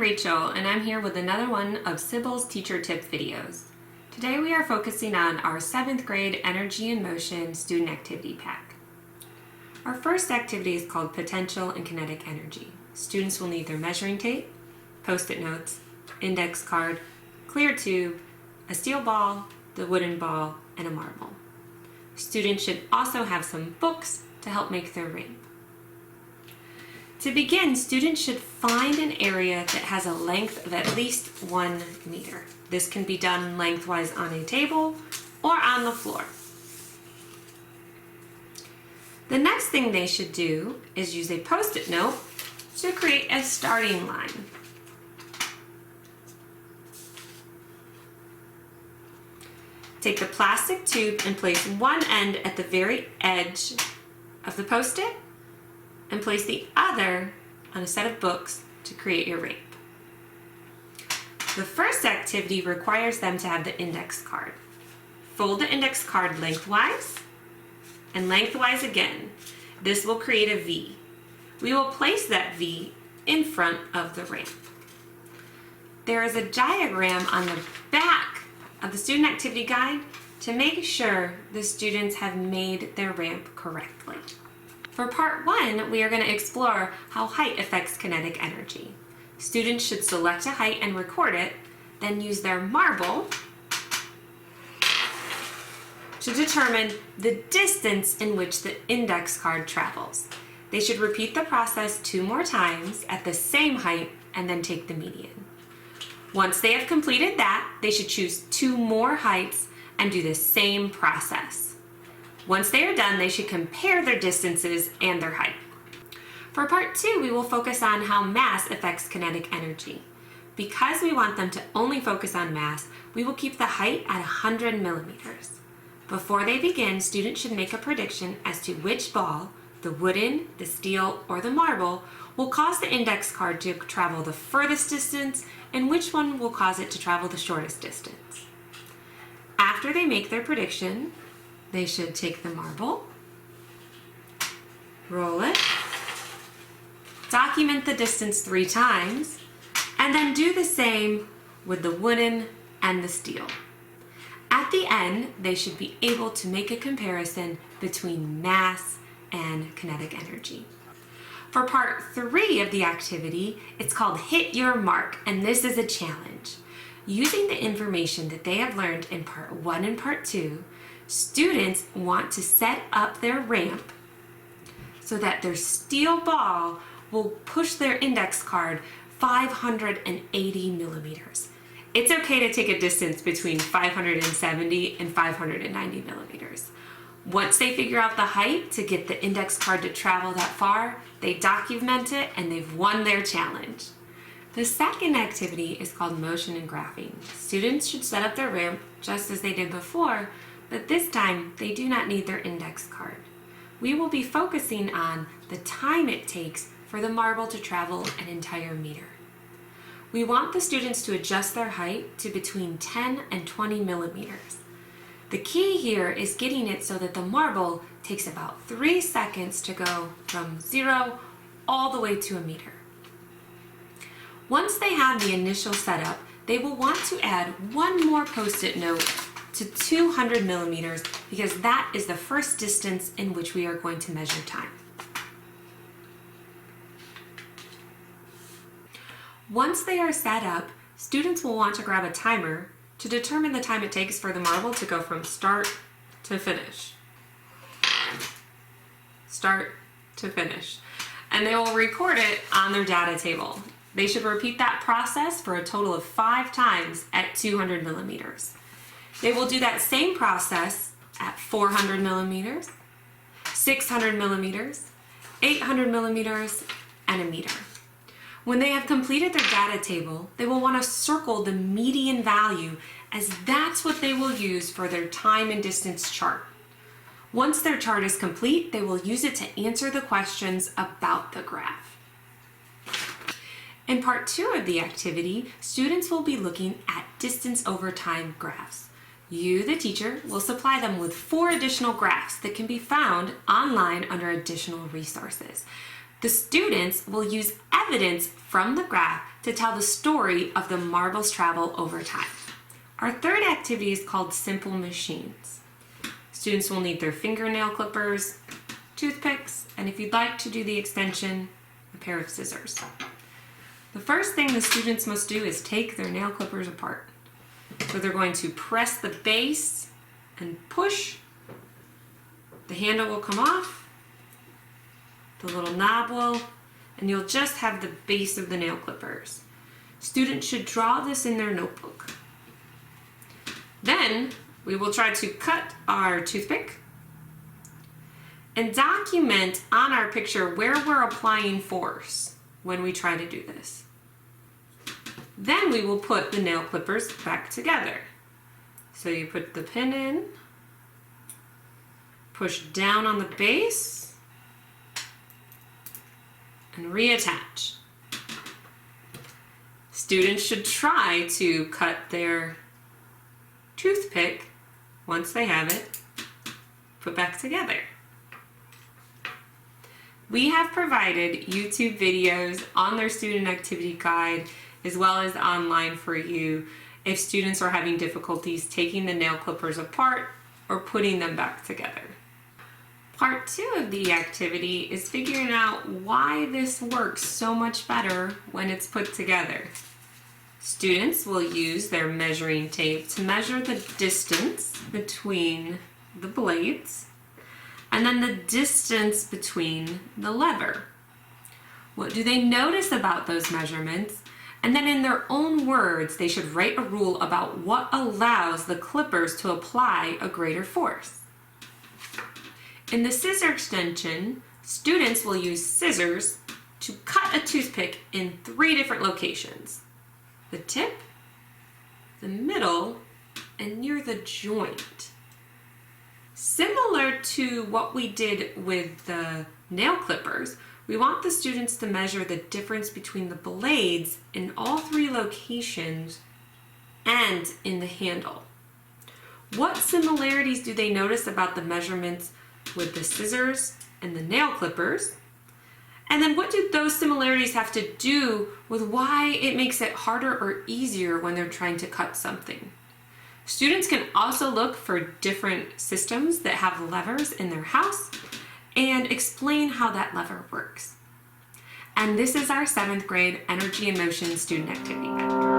Rachel, and I'm here with another one of Sybil's Teacher Tip videos. Today we are focusing on our 7th grade Energy and Motion Student Activity Pack. Our first activity is called Potential and Kinetic Energy. Students will need their measuring tape, post-it notes, index card, clear tube, a steel ball, the wooden ball, and a marble. Students should also have some books to help make their ramp. To begin, students should find an area that has a length of at least 1 meter. This can be done lengthwise on a table or on the floor. The next thing they should do is use a post-it note to create a starting line. Take the plastic tube and place one end at the very edge of the post-it and place the other on a set of books to create your ramp. The first activity requires them to have the index card. Fold the index card lengthwise and lengthwise again. This will create a V. We will place that V in front of the ramp. There is a diagram on the back of the student activity guide to make sure the students have made their ramp correctly. For part 1, we are going to explore how height affects kinetic energy. Students should select a height and record it, then use their marble to determine the distance in which the index card travels. They should repeat the process 2 more times at the same height and then take the median. Once they have completed that, they should choose 2 more heights and do the same process. Once they are done, they should compare their distances and their height. For part 2, we will focus on how mass affects kinetic energy. Because we want them to only focus on mass, we will keep the height at 100 millimeters. Before they begin, students should make a prediction as to which ball, the wooden, the steel, or the marble, will cause the index card to travel the furthest distance and which one will cause it to travel the shortest distance. After they make their prediction, they should take the marble, roll it, document the distance 3 times, and then do the same with the wooden and the steel. At the end, they should be able to make a comparison between mass and kinetic energy. For part 3 of the activity, it's called Hit Your Mark, and this is a challenge. Using the information that they have learned in part 1 and part 2, students want to set up their ramp so that their steel ball will push their index card 580 millimeters. It's okay to take a distance between 570 and 590 millimeters. Once they figure out the height to get the index card to travel that far, they document it and they've won their challenge. The second activity is called motion and graphing. Students should set up their ramp just as they did before, but this time they do not need their index card. We will be focusing on the time it takes for the marble to travel an entire meter. We want the students to adjust their height to between 10 and 20 millimeters. The key here is getting it so that the marble takes about 3 seconds to go from 0 all the way to a meter. Once they have the initial setup, they will want to add 1 more post-it note to 200 millimeters because that is the first distance in which we are going to measure time. Once they are set up, students will want to grab a timer to determine the time it takes for the marble to go from start to finish. Start to finish. And they will record it on their data table. They should repeat that process for a total of 5 times at 200 millimeters. They will do that same process at 400 millimeters, 600 millimeters, 800 millimeters, and a meter. When they have completed their data table, they will want to circle the median value as that's what they will use for their time and distance chart. Once their chart is complete, they will use it to answer the questions about the graph. In part 2 of the activity, students will be looking at distance over time graphs. You, the teacher, will supply them with 4 additional graphs that can be found online under additional resources. The students will use evidence from the graph to tell the story of the marble's travel over time. Our third activity is called Simple Machines. Students will need their fingernail clippers, toothpicks, and if you'd like to do the extension, a pair of scissors. The first thing the students must do is take their nail clippers apart. So they're going to press the base and push. The handle will come off, the little knob will, and you'll just have the base of the nail clippers. Students should draw this in their notebook. Then we will try to cut our toothpick and document on our picture where we're applying force when we try to do this. Then we will put the nail clippers back together. So you put the pin in, push down on the base, and reattach. Students should try to cut their toothpick once they have it, put back together. We have provided YouTube videos on their student activity guide as well as online for you if students are having difficulties taking the nail clippers apart or putting them back together. Part 2 of the activity is figuring out why this works so much better when it's put together. Students will use their measuring tape to measure the distance between the blades and then the distance between the lever. What do they notice about those measurements? And then in their own words, they should write a rule about what allows the clippers to apply a greater force. In the scissor extension, students will use scissors to cut a toothpick in 3 different locations: the tip, the middle, and near the joint. Similar to what we did with the nail clippers, we want the students to measure the difference between the blades in all 3 locations and in the handle. What similarities do they notice about the measurements with the scissors and the nail clippers? And then what do those similarities have to do with why it makes it harder or easier when they're trying to cut something? Students can also look for different systems that have levers in their house and explain how that lever works. And this is our 7th grade Energy and Motion student activity guide.